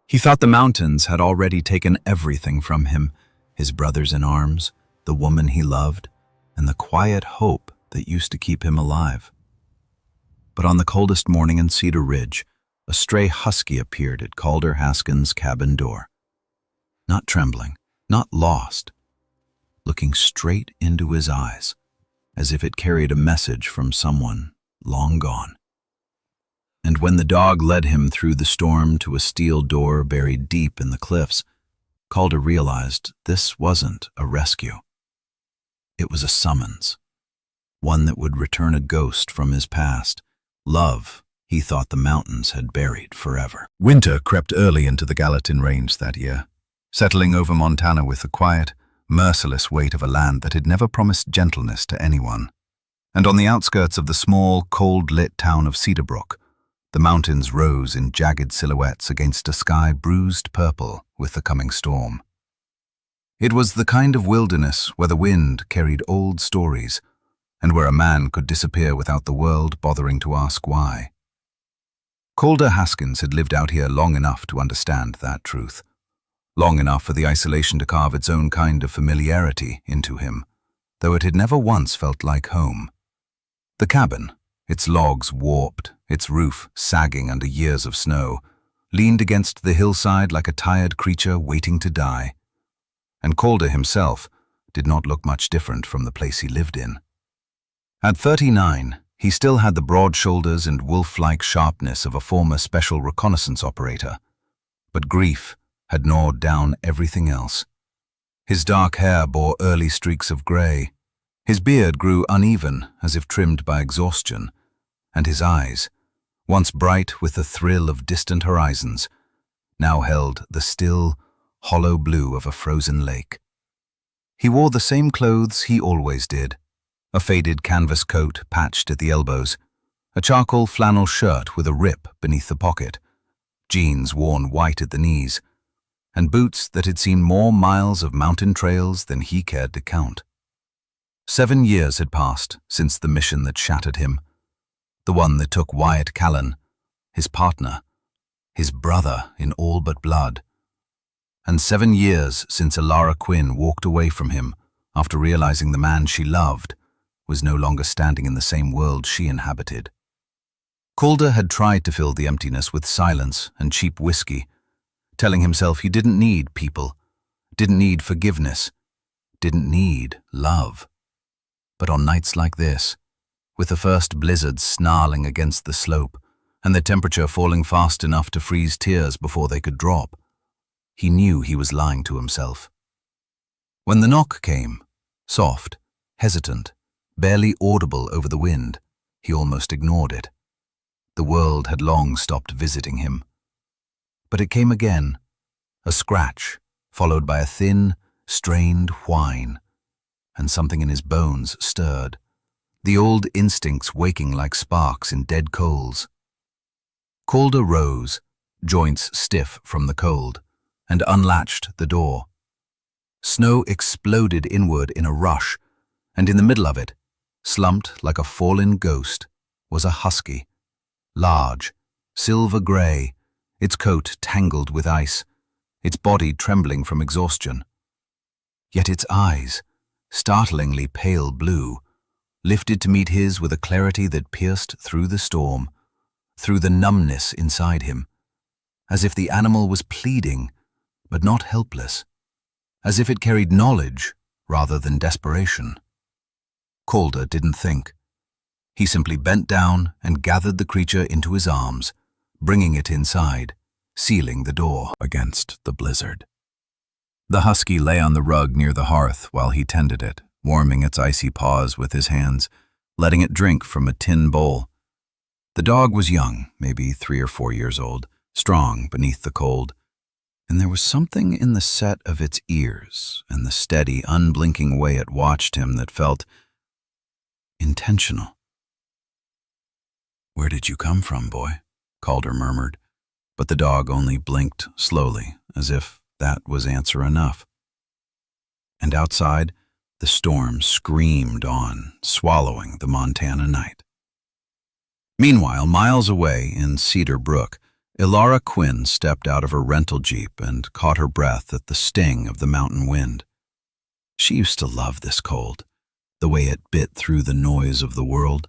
He thought the mountains had already taken everything from him, his brothers in arms, the woman he loved, and the quiet hope that used to keep him alive. But on the coldest morning in Cedar Ridge, a stray husky appeared at Cedar Haskins' cabin door. Not trembling, not lost, looking straight into his eyes, as if it carried a message from someone long gone. And when the dog led him through the storm to a steel door buried deep in the cliffs, Calder realized this wasn't a rescue. It was a summons, one that would return a ghost from his past, love he thought the mountains had buried forever. Winter crept early into the Gallatin Range that year, settling over Montana with the quiet, merciless weight of a land that had never promised gentleness to anyone. And on the outskirts of the small, cold-lit town of Cedarbrook, the mountains rose in jagged silhouettes against a sky bruised purple with the coming storm. It was the kind of wilderness where the wind carried old stories, and where a man could disappear without the world bothering to ask why. Calder Haskins had lived out here long enough to understand that truth, long enough for the isolation to carve its own kind of familiarity into him, though it had never once felt like home. The cabin, its logs warped, its roof sagging under years of snow, leaned against the hillside like a tired creature waiting to die. And Calder himself did not look much different from the place he lived in. At 39, he still had the broad shoulders and wolf-like sharpness of a former special reconnaissance operator, but grief had gnawed down everything else. His dark hair bore early streaks of gray, his beard grew uneven as if trimmed by exhaustion, and his eyes, once bright with the thrill of distant horizons, now held the still, hollow blue of a frozen lake. He wore the same clothes he always did, a faded canvas coat patched at the elbows, a charcoal flannel shirt with a rip beneath the pocket, jeans worn white at the knees, and boots that had seen more miles of mountain trails than he cared to count. 7 years had passed since the mission that shattered him, the one that took Wyatt Callan, his partner, his brother in all but blood, and 7 years since Alara Quinn walked away from him after realizing the man she loved was no longer standing in the same world she inhabited. Calder had tried to fill the emptiness with silence and cheap whiskey, telling himself he didn't need people, didn't need forgiveness, didn't need love. But on nights like this, with the first blizzards snarling against the slope and the temperature falling fast enough to freeze tears before they could drop, he knew he was lying to himself. When the knock came, soft, hesitant, barely audible over the wind, he almost ignored it. The world had long stopped visiting him. But it came again, a scratch, followed by a thin, strained whine, and something in his bones stirred, the old instincts waking like sparks in dead coals. Calder rose, joints stiff from the cold, and unlatched the door. Snow exploded inward in a rush, and in the middle of it, slumped like a fallen ghost, was a husky, large, silver-gray, its coat tangled with ice, its body trembling from exhaustion. Yet its eyes, startlingly pale blue, lifted to meet his with a clarity that pierced through the storm, through the numbness inside him, as if the animal was pleading, but not helpless, as if it carried knowledge rather than desperation. Calder didn't think. He simply bent down and gathered the creature into his arms, bringing it inside, sealing the door against the blizzard. The husky lay on the rug near the hearth while he tended it, warming its icy paws with his hands, letting it drink from a tin bowl. The dog was young, maybe 3 or 4 years old, strong beneath the cold, and there was something in the set of its ears and the steady, unblinking way it watched him that felt intentional. "Where did you come from, boy?" Calder murmured, but the dog only blinked slowly, as if that was answer enough. And outside, the storm screamed on, swallowing the Montana night. Meanwhile, miles away in Cedar Brook, Ilara Quinn stepped out of her rental jeep and caught her breath at the sting of the mountain wind. She used to love this cold, the way it bit through the noise of the world.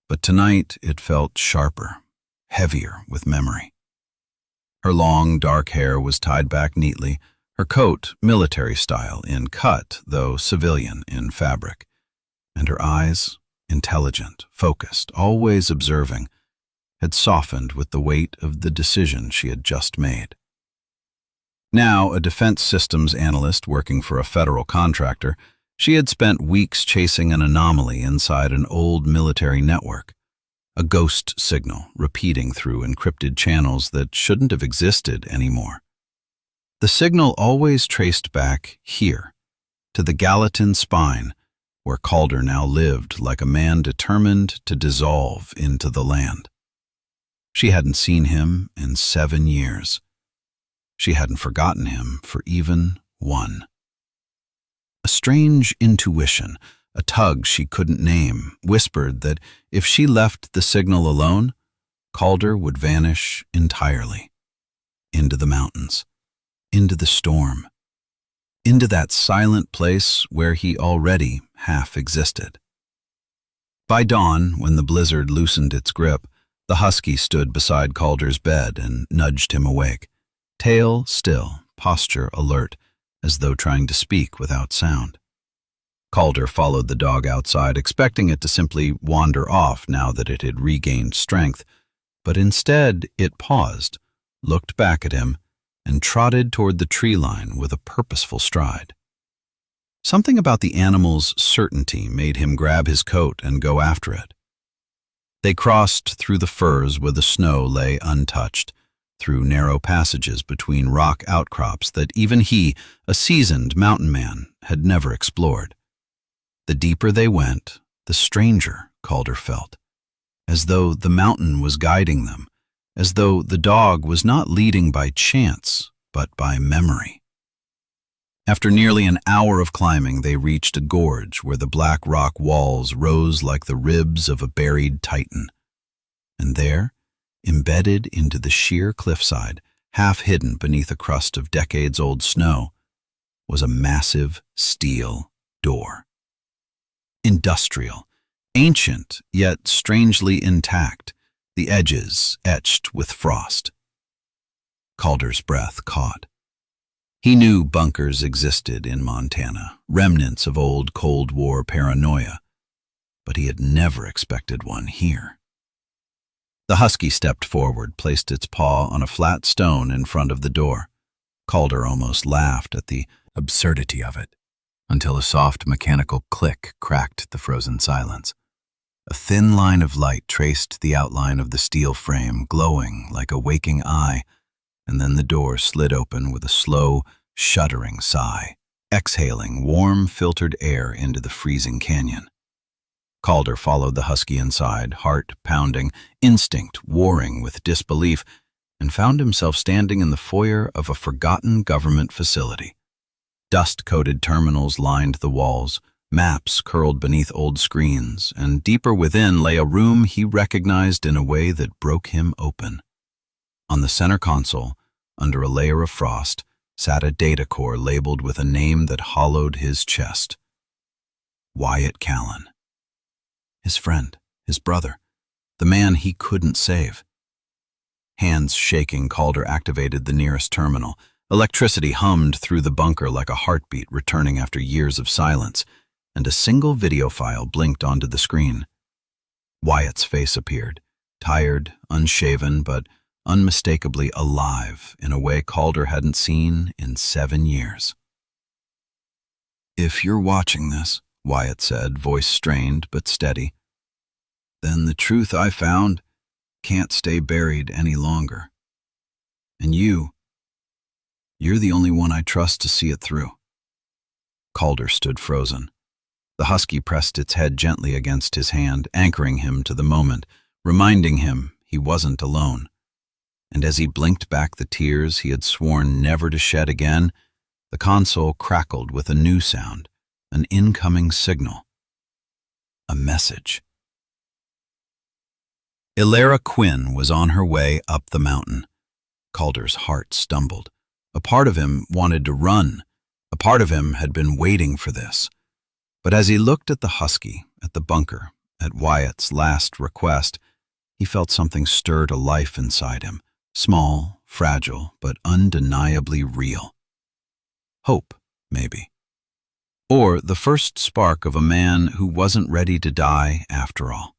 But tonight it felt sharper, heavier with memory. Her long, dark hair was tied back neatly, her coat military style in cut, though civilian in fabric, and her eyes, intelligent, focused, always observing, had softened with the weight of the decision she had just made. Now a defense systems analyst working for a federal contractor, she had spent weeks chasing an anomaly inside an old military network, a ghost signal repeating through encrypted channels that shouldn't have existed anymore. The signal always traced back here, to the Gallatin spine, where Calder now lived like a man determined to dissolve into the land. She hadn't seen him in 7 years. She hadn't forgotten him for even one. A strange intuition, a tug she couldn't name, whispered that if she left the signal alone, Calder would vanish entirely. Into the mountains, into the storm, into that silent place where he already half existed. By dawn, when the blizzard loosened its grip, the husky stood beside Calder's bed and nudged him awake, tail still, posture alert, as though trying to speak without sound. Calder followed the dog outside, expecting it to simply wander off now that it had regained strength, but instead it paused, looked back at him, and trotted toward the tree line with a purposeful stride. Something about the animal's certainty made him grab his coat and go after it. They crossed through the firs where the snow lay untouched, through narrow passages between rock outcrops that even he, a seasoned mountain man, had never explored. The deeper they went, the stranger Calder felt, as though the mountain was guiding them, as though the dog was not leading by chance, but by memory. After nearly an hour of climbing, they reached a gorge where the black rock walls rose like the ribs of a buried titan. And there, embedded into the sheer cliffside, half hidden beneath a crust of decades-old snow, was a massive steel door. Industrial, ancient, yet strangely intact, the edges etched with frost. Calder's breath caught. He knew bunkers existed in Montana, remnants of old Cold War paranoia, but he had never expected one here. The husky stepped forward, placed its paw on a flat stone in front of the door. Calder almost laughed at the absurdity of it, until a soft mechanical click cracked the frozen silence. A thin line of light traced the outline of the steel frame, glowing like a waking eye, and then the door slid open with a slow, shuddering sigh, exhaling warm, filtered air into the freezing canyon. Calder followed the husky inside, heart pounding, instinct warring with disbelief, and found himself standing in the foyer of a forgotten government facility. Dust-coated terminals lined the walls, maps curled beneath old screens, and deeper within lay a room he recognized in a way that broke him open. On the center console, under a layer of frost, sat a data core labeled with a name that hollowed his chest. Wyatt Callan. His friend, his brother, the man he couldn't save. Hands shaking, Calder activated the nearest terminal. Electricity hummed through the bunker like a heartbeat returning after years of silence, and a single video file blinked onto the screen. Wyatt's face appeared, tired, unshaven, but unmistakably alive in a way Calder hadn't seen in 7 years. "If you're watching this," Wyatt said, voice strained but steady, "then the truth I found can't stay buried any longer. And you're the only one I trust to see it through." Calder stood frozen. The husky pressed its head gently against his hand, anchoring him to the moment, reminding him he wasn't alone. And as he blinked back the tears he had sworn never to shed again, the console crackled with a new sound, an incoming signal. A message. Ilara Quinn was on her way up the mountain. Calder's heart stumbled. A part of him wanted to run. A part of him had been waiting for this. But as he looked at the husky, at the bunker, at Wyatt's last request, he felt something stir to life inside him, small, fragile, but undeniably real. Hope, maybe. Or the first spark of a man who wasn't ready to die after all.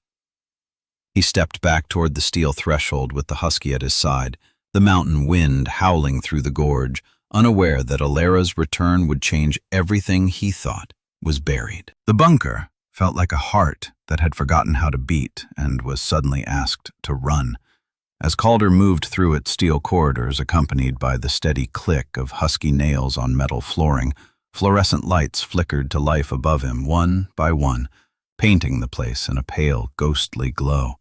He stepped back toward the steel threshold with the husky at his side, the mountain wind howling through the gorge, unaware that Ilara's return would change everything he thought was buried. The bunker felt like a heart that had forgotten how to beat and was suddenly asked to run. As Calder moved through its steel corridors, accompanied by the steady click of husky nails on metal flooring, fluorescent lights flickered to life above him one by one, painting the place in a pale, ghostly glow.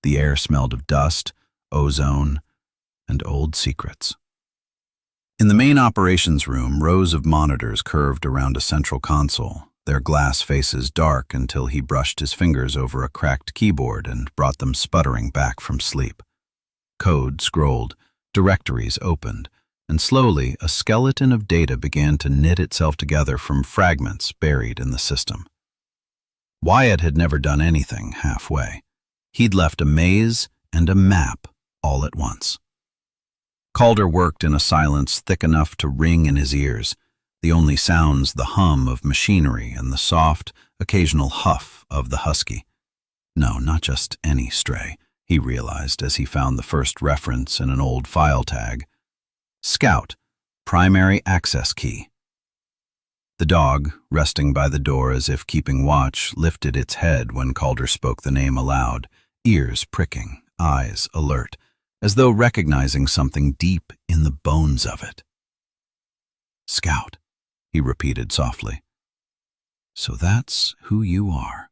The air smelled of dust, ozone, and old secrets. In the main operations room, rows of monitors curved around a central console, their glass faces dark until he brushed his fingers over a cracked keyboard and brought them sputtering back from sleep. Code scrolled, directories opened, and slowly a skeleton of data began to knit itself together from fragments buried in the system. Wyatt had never done anything halfway. He'd left a maze and a map all at once. Calder worked in a silence thick enough to ring in his ears, the only sounds the hum of machinery and the soft, occasional huff of the husky. No, not just any stray, he realized as he found the first reference in an old file tag. Scout, primary access key. The dog, resting by the door as if keeping watch, lifted its head when Calder spoke the name aloud, ears pricking, eyes alert, as though recognizing something deep in the bones of it. Scout, he repeated softly. So that's who you are.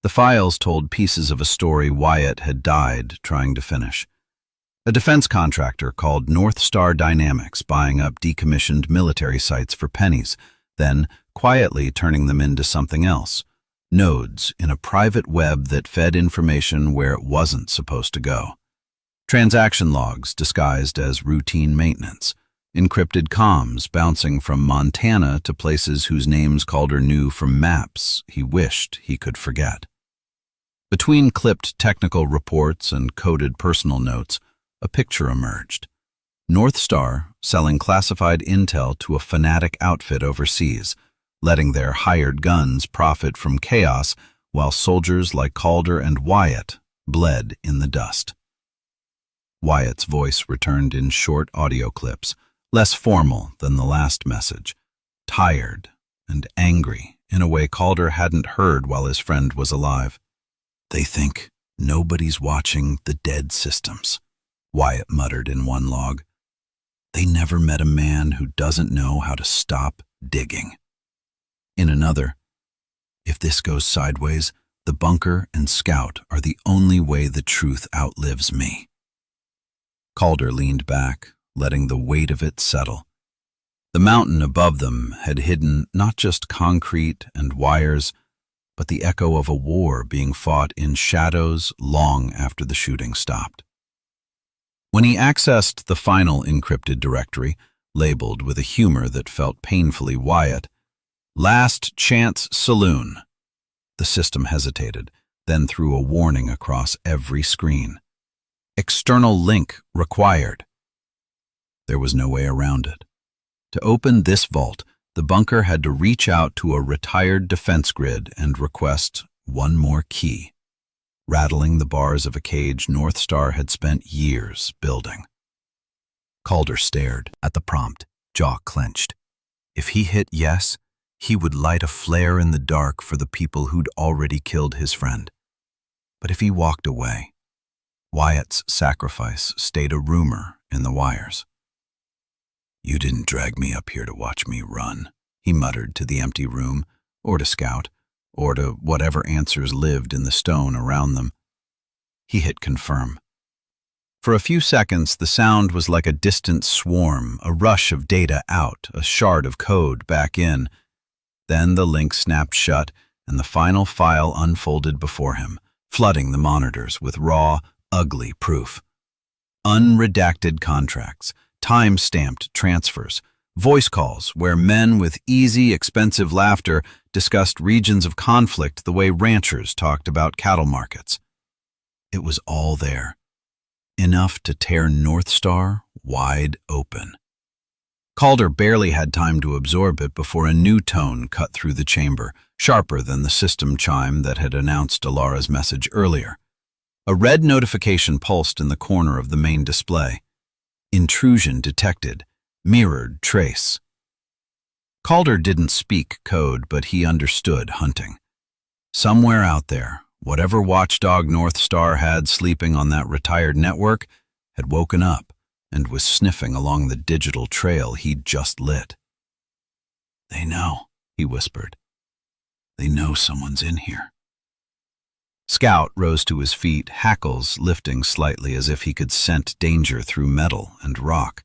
The files told pieces of a story Wyatt had died trying to finish. A defense contractor called North Star Dynamics buying up decommissioned military sites for pennies, then quietly turning them into something else, nodes in a private web that fed information where it wasn't supposed to go. Transaction logs disguised as routine maintenance, encrypted comms bouncing from Montana to places whose names Calder knew from maps he wished he could forget. Between clipped technical reports and coded personal notes, a picture emerged. North Star selling classified intel to a fanatic outfit overseas, letting their hired guns profit from chaos while soldiers like Calder and Wyatt bled in the dust. Wyatt's voice returned in short audio clips, less formal than the last message, tired and angry in a way Calder hadn't heard while his friend was alive. They think nobody's watching the dead systems, Wyatt muttered in one log. They never met a man who doesn't know how to stop digging. In another, if this goes sideways, the bunker and Scout are the only way the truth outlives me. Calder leaned back, letting the weight of it settle. The mountain above them had hidden not just concrete and wires, but the echo of a war being fought in shadows long after the shooting stopped. When he accessed the final encrypted directory, labeled with a humor that felt painfully Wyatt, Last Chance Saloon, the system hesitated, then threw a warning across every screen. External link required. There was no way around it. To open this vault, the bunker had to reach out to a retired defense grid and request one more key, rattling the bars of a cage North Star had spent years building. Calder stared at the prompt, jaw clenched. If he hit yes, he would light a flare in the dark for the people who'd already killed his friend. But if he walked away, Wyatt's sacrifice stayed a rumor in the wires. You didn't drag me up here to watch me run, he muttered to the empty room, or to Scout, or to whatever answers lived in the stone around them. He hit confirm. For a few seconds, the sound was like a distant swarm, a rush of data out, a shard of code back in. Then the link snapped shut, and the final file unfolded before him, flooding the monitors with raw, ugly proof. Unredacted contracts, time-stamped transfers, voice calls where men with easy, expensive laughter discussed regions of conflict the way ranchers talked about cattle markets. It was all there, enough to tear North Star wide open. Calder barely had time to absorb it before a new tone cut through the chamber, sharper than the system chime that had announced Alara's message earlier. A red notification pulsed in the corner of the main display. Intrusion detected. Mirrored trace. Calder didn't speak code, but he understood hunting. Somewhere out there, whatever watchdog North Star had sleeping on that retired network had woken up and was sniffing along the digital trail he'd just lit. "They know," he whispered. "They know someone's in here." Scout rose to his feet, hackles lifting slightly as if he could scent danger through metal and rock.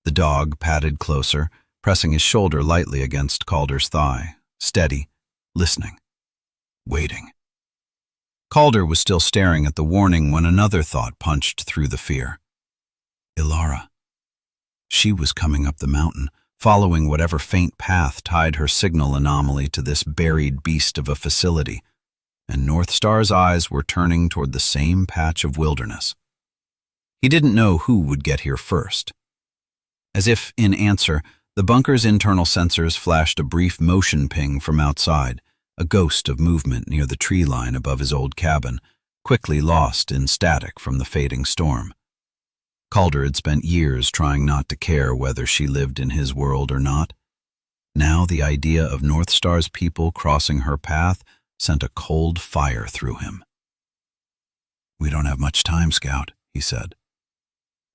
The dog padded closer, pressing his shoulder lightly against Calder's thigh, steady, listening, waiting. Calder was still staring at the warning when another thought punched through the fear. Ilara. She was coming up the mountain, following whatever faint path tied her signal anomaly to this buried beast of a facility, and North Star's eyes were turning toward the same patch of wilderness. He didn't know who would get here first. As if in answer, the bunker's internal sensors flashed a brief motion ping from outside, a ghost of movement near the tree line above his old cabin, quickly lost in static from the fading storm. Calder had spent years trying not to care whether she lived in his world or not. Now the idea of North Star's people crossing her path sent a cold fire through him. "We don't have much time, Scout," he said.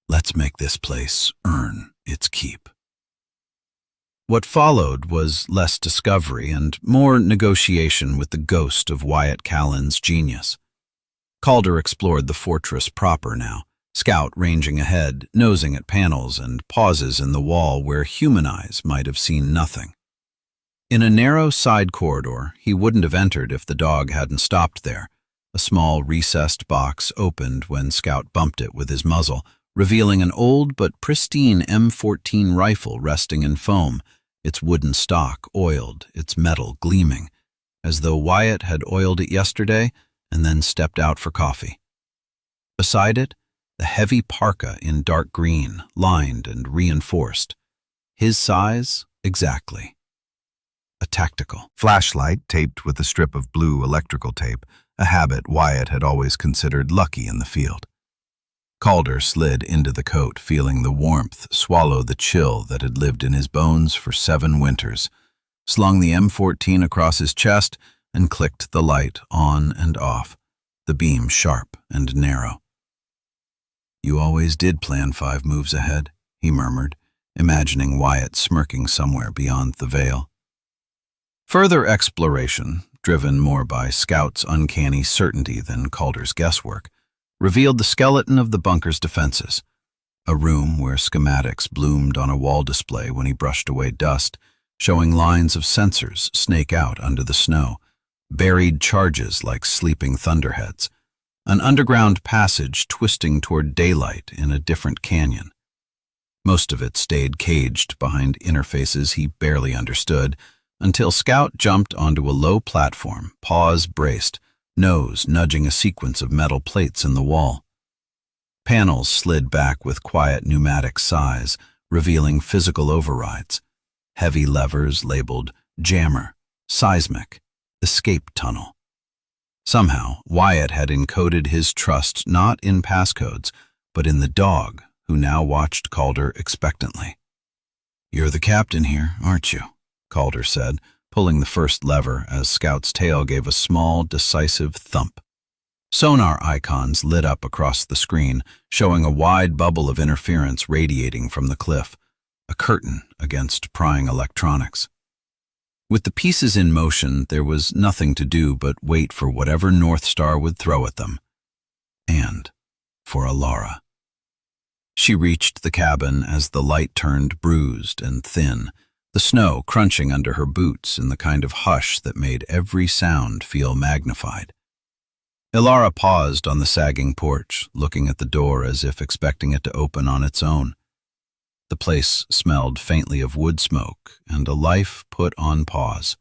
"Let's make this place earn its keep." What followed was less discovery and more negotiation with the ghost of Wyatt Callan's genius. Calder explored the fortress proper now, Scout ranging ahead, nosing at panels and pauses in the wall where human eyes might have seen nothing. In a narrow side corridor he wouldn't have entered if the dog hadn't stopped there. A small recessed box opened when Scout bumped it with his muzzle, revealing an old but pristine M14 rifle resting in foam, its wooden stock oiled, its metal gleaming, as though Wyatt had oiled it yesterday and then stepped out for coffee. Beside it, the heavy parka in dark green, lined and reinforced. His size, exactly. A tactical. Flashlight taped with a strip of blue electrical tape, a habit Wyatt had always considered lucky in the field. Calder slid into the coat, feeling the warmth swallow the chill that had lived in his bones for 7 winters, slung the M14 across his chest, and clicked the light on and off, the beam sharp and narrow. "You always did plan 5 moves ahead," he murmured, imagining Wyatt smirking somewhere beyond the veil. Further exploration, driven more by Scout's uncanny certainty than Calder's guesswork, revealed the skeleton of the bunker's defenses, a room where schematics bloomed on a wall display when he brushed away dust, showing lines of sensors snake out under the snow, buried charges like sleeping thunderheads, an underground passage twisting toward daylight in a different canyon. Most of it stayed caged behind interfaces he barely understood, until Scout jumped onto a low platform, paws braced, nose nudging a sequence of metal plates in the wall. Panels slid back with quiet pneumatic sighs, revealing physical overrides. Heavy levers labeled jammer, seismic, escape tunnel. Somehow, Wyatt had encoded his trust not in passcodes, but in the dog, who now watched Calder expectantly. "You're the captain here, aren't you?" Calder said, pulling the first lever as Scout's tail gave a small, decisive thump. Sonar icons lit up across the screen, showing a wide bubble of interference radiating from the cliff, a curtain against prying electronics. With the pieces in motion, there was nothing to do but wait for whatever North Star would throw at them. And for Ilara. She reached the cabin as the light turned bruised and thin, the snow crunching under her boots in the kind of hush that made every sound feel magnified. Ilara paused on the sagging porch, looking at the door as if expecting it to open on its own. The place smelled faintly of wood smoke and a life put on pause.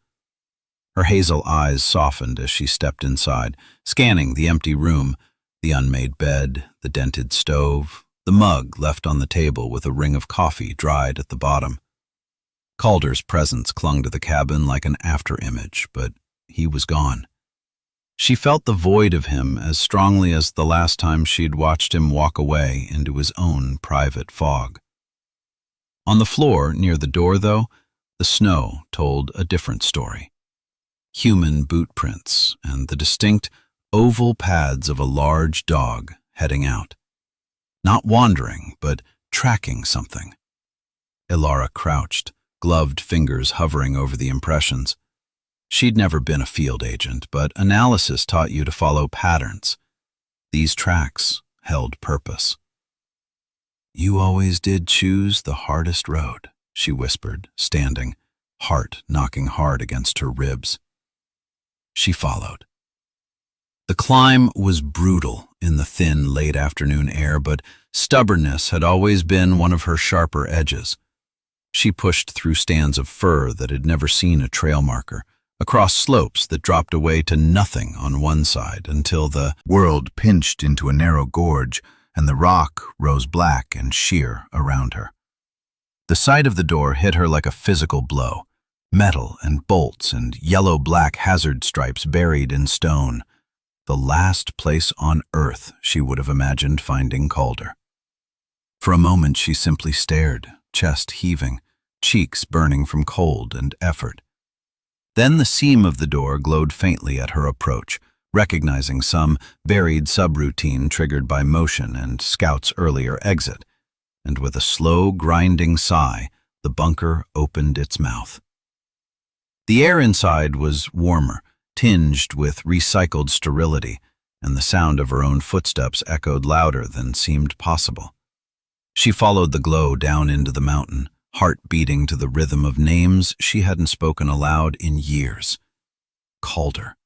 Her hazel eyes softened as she stepped inside, scanning the empty room, the unmade bed, the dented stove, the mug left on the table with a ring of coffee dried at the bottom. Calder's presence clung to the cabin like an afterimage, but he was gone. She felt the void of him as strongly as the last time she'd watched him walk away into his own private fog. On the floor near the door, though, the snow told a different story. Human boot prints and the distinct oval pads of a large dog heading out. Not wandering, but tracking something. Ilara crouched, gloved fingers hovering over the impressions. She'd never been a field agent, but analysis taught you to follow patterns. These tracks held purpose. "You always did choose the hardest road," she whispered, standing, heart knocking hard against her ribs. She followed. The climb was brutal in the thin, late-afternoon air, but stubbornness had always been one of her sharper edges. She pushed through stands of fir that had never seen a trail marker, across slopes that dropped away to nothing on one side until the world pinched into a narrow gorge and the rock rose black and sheer around her. The sight of the door hit her like a physical blow, metal and bolts and yellow-black hazard stripes buried in stone, the last place on earth she would have imagined finding Calder. For a moment she simply stared, chest heaving, cheeks burning from cold and effort. Then the seam of the door glowed faintly at her approach, recognizing some buried subroutine triggered by motion and Scout's earlier exit, and with a slow, grinding sigh, the bunker opened its mouth. The air inside was warmer, tinged with recycled sterility, and the sound of her own footsteps echoed louder than seemed possible. She followed the glow down into the mountain, heart beating to the rhythm of names she hadn't spoken aloud in years. Calder,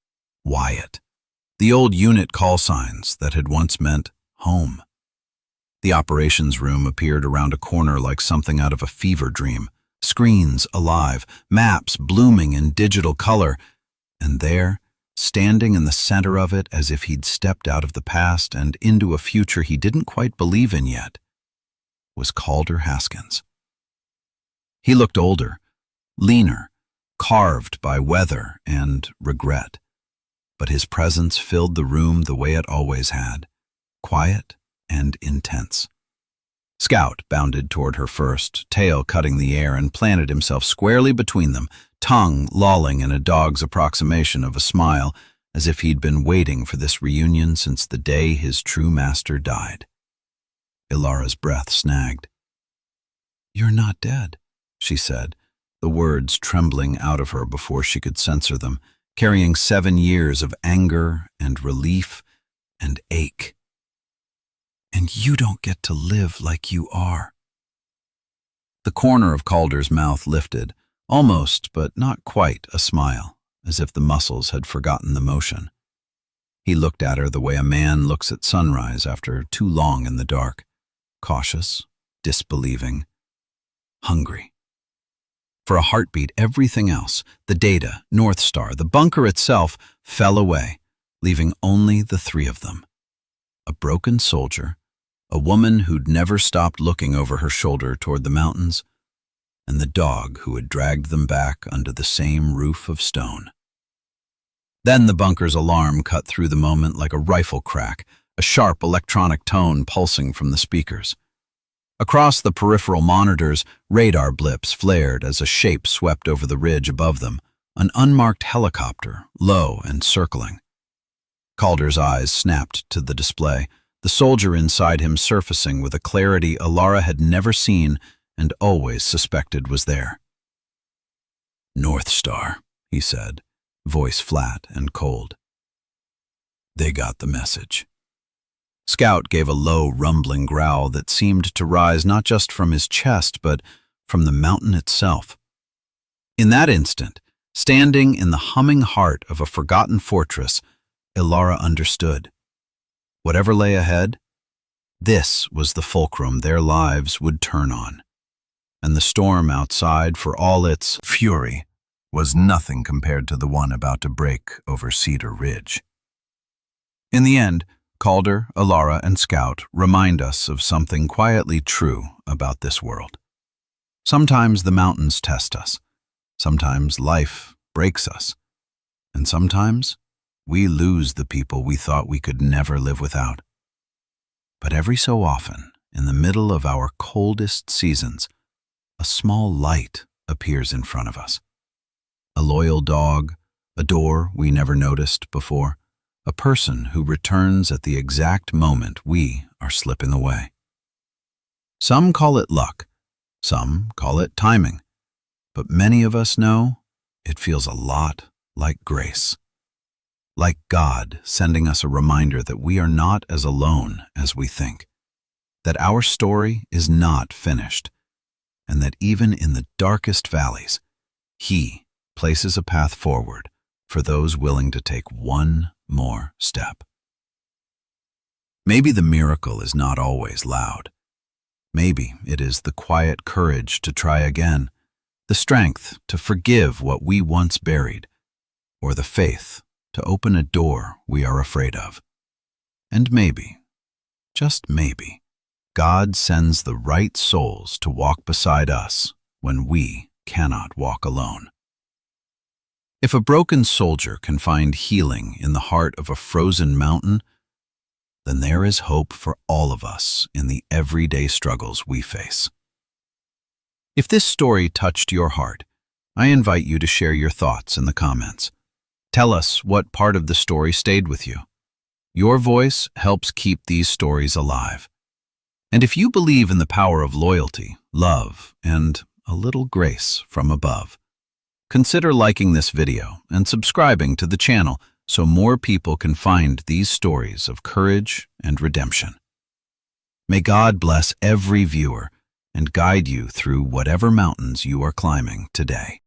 Wyatt, the old unit call signs that had once meant home. The operations room appeared around a corner like something out of a fever dream, screens alive, maps blooming in digital color, and there, standing in the center of it as if he'd stepped out of the past and into a future he didn't quite believe in yet, was Calder Haskins. He looked older, leaner, carved by weather and regret, but his presence filled the room the way it always had, quiet and intense. Scout bounded toward her first, tail cutting the air, and planted himself squarely between them, tongue lolling in a dog's approximation of a smile, as if he'd been waiting for this reunion since the day his true master died. Ilara's breath snagged. "You're not dead," she said, the words trembling out of her before she could censor them, carrying 7 years of anger and relief and ache. "And you don't get to live like you are." The corner of Calder's mouth lifted, almost but not quite a smile, as if the muscles had forgotten the motion. He looked at her the way a man looks at sunrise after too long in the dark, cautious, disbelieving, hungry. For a heartbeat, everything else, the data, North Star, the bunker itself, fell away, leaving only the three of them. A broken soldier, a woman who'd never stopped looking over her shoulder toward the mountains, and the dog who had dragged them back under the same roof of stone. Then the bunker's alarm cut through the moment like a rifle crack, a sharp electronic tone pulsing from the speakers. Across the peripheral monitors, radar blips flared as a shape swept over the ridge above them, an unmarked helicopter, low and circling. Calder's eyes snapped to the display, the soldier inside him surfacing with a clarity Ilara had never seen and always suspected was there. "North Star," he said, voice flat and cold. "They got the message." Scout gave a low, rumbling growl that seemed to rise not just from his chest, but from the mountain itself. In that instant, standing in the humming heart of a forgotten fortress, Ilara understood. Whatever lay ahead, this was the fulcrum their lives would turn on. And the storm outside, for all its Fury was nothing compared to the one about to break over Cedar Ridge. In the end, Calder, Ilara, and Scout remind us of something quietly true about this world. Sometimes the mountains test us, sometimes life breaks us, and sometimes we lose the people we thought we could never live without. But every so often, in the middle of our coldest seasons, a small light appears in front of us. A loyal dog, a door we never noticed before, a person who returns at the exact moment we are slipping away. Some call it luck, some call it timing, but many of us know it feels a lot like grace. Like God sending us a reminder that we are not as alone as we think, that our story is not finished, and that even in the darkest valleys, He places a path forward for those willing to take one more step. Maybe the miracle is not always loud. Maybe it is the quiet courage to try again, the strength to forgive what we once buried, or the faith to open a door we are afraid of. And maybe, just maybe, God sends the right souls to walk beside us when we cannot walk alone. If a broken soldier can find healing in the heart of a frozen mountain, then there is hope for all of us in the everyday struggles we face. If this story touched your heart, I invite you to share your thoughts in the comments. Tell us what part of the story stayed with you. Your voice helps keep these stories alive. And if you believe in the power of loyalty, love, and a little grace from above, consider liking this video and subscribing to the channel so more people can find these stories of courage and redemption. May God bless every viewer and guide you through whatever mountains you are climbing today.